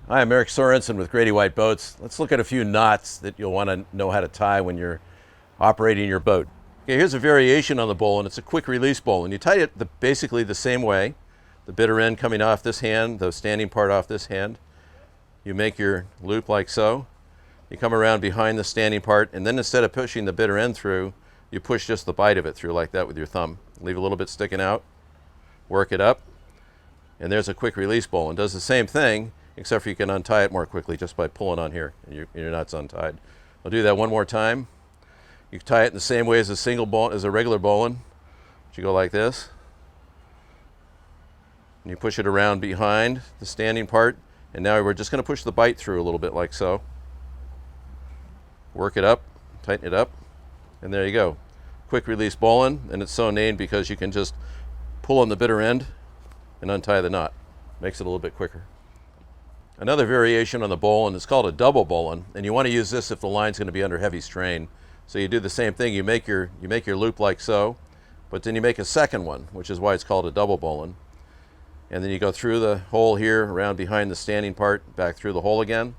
Hi, I'm Eric Sorensen with Grady-White Boats. Let's look at a few knots that you'll want to know how to tie when you're operating your boat. Okay, here's a variation on the bowline. It's a quick release bowline. You tie it basically the same way. The bitter end coming off this hand, the standing part off this hand. You make your loop like so. You come around behind the standing part, and then instead of pushing the bitter end through, you push just the bite of it through like that with your thumb. Leave a little bit sticking out, work it up, and there's a quick release bowline. Does the same thing, except for you can untie it more quickly just by pulling on here, and your knot's untied. I'll do that one more time. You can tie it in the same way as a regular bowline. You go like this, and you push it around behind the standing part, and now we're just going to push the bite through a little bit like so. Work it up, tighten it up, and there you go. Quick release bowline, and it's so named because you can just pull on the bitter end and untie the knot. Makes it a little bit quicker. Another variation on the bowline is called a double bowline, and you want to use this if the line's going to be under heavy strain. So you do the same thing. You make your loop like so, but then you make a second one, which is why it's called a double bowline. And then you go through the hole here, around behind the standing part, back through the hole again,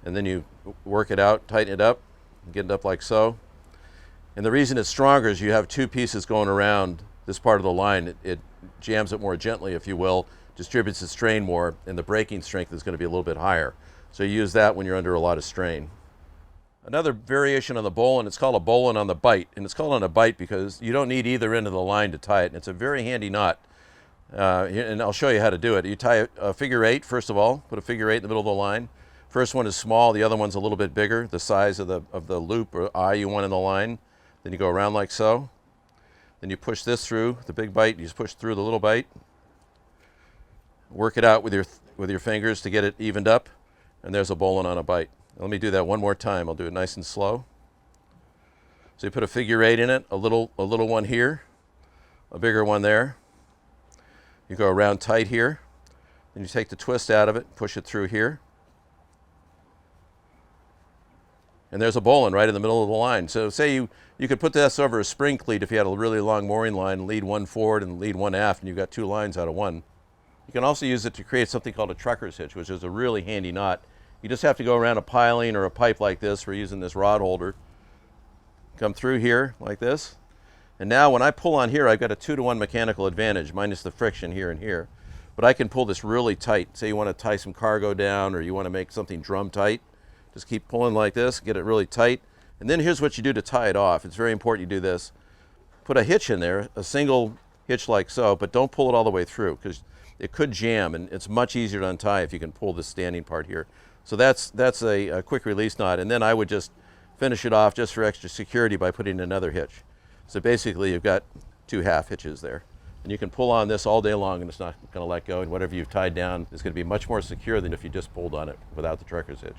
and then you work it out, tighten it up, get it up like so. And the reason it's stronger is you have two pieces going around this part of the line. It jams it more gently, if you will, distributes the strain more, and the breaking strength is going to be a little bit higher. So you use that when you're under a lot of strain. Another variation on the bowline, it's called a bowline on the bite, and it's called on a bite because you don't need either end of the line to tie it, and it's a very handy knot. And I'll show you how to do it. You tie a figure eight, first of all, put a figure eight in the middle of the line. First one is small, the other one's a little bit bigger, the size of the loop or eye you want in the line. Then you go around like so. Then you push this through, the big bite, you just push through the little bite. Work it out with your fingers to get it evened up, and there's a bowline on a bite. Let me do that one more time. I'll do it nice and slow. So you put a figure eight in it, a little one here, a bigger one there. You go around tight here, then you take the twist out of it, push it through here. And there's a bowline right in the middle of the line. So say you could put this over a spring cleat if you had a really long mooring line, lead one forward and lead one aft, and you've got two lines out of one. You can also use it to create something called a trucker's hitch, which is a really handy knot. You just have to go around a piling or a pipe like this. We're using this rod holder. Come through here like this. And now when I pull on here, I've got a 2-to-1 mechanical advantage, minus the friction here and here. But I can pull this really tight. Say you want to tie some cargo down or you want to make something drum tight. Just keep pulling like this, get it really tight. And then here's what you do to tie it off. It's very important you do this. Put a hitch in there, a single hitch like so, but don't pull it all the way through because it could jam, and it's much easier to untie if you can pull the standing part here. So that's a quick release knot, and then I would just finish it off just for extra security by putting another hitch. So basically you've got two half hitches there. And you can pull on this all day long and it's not going to let go, and whatever you've tied down is going to be much more secure than if you just pulled on it without the trucker's hitch.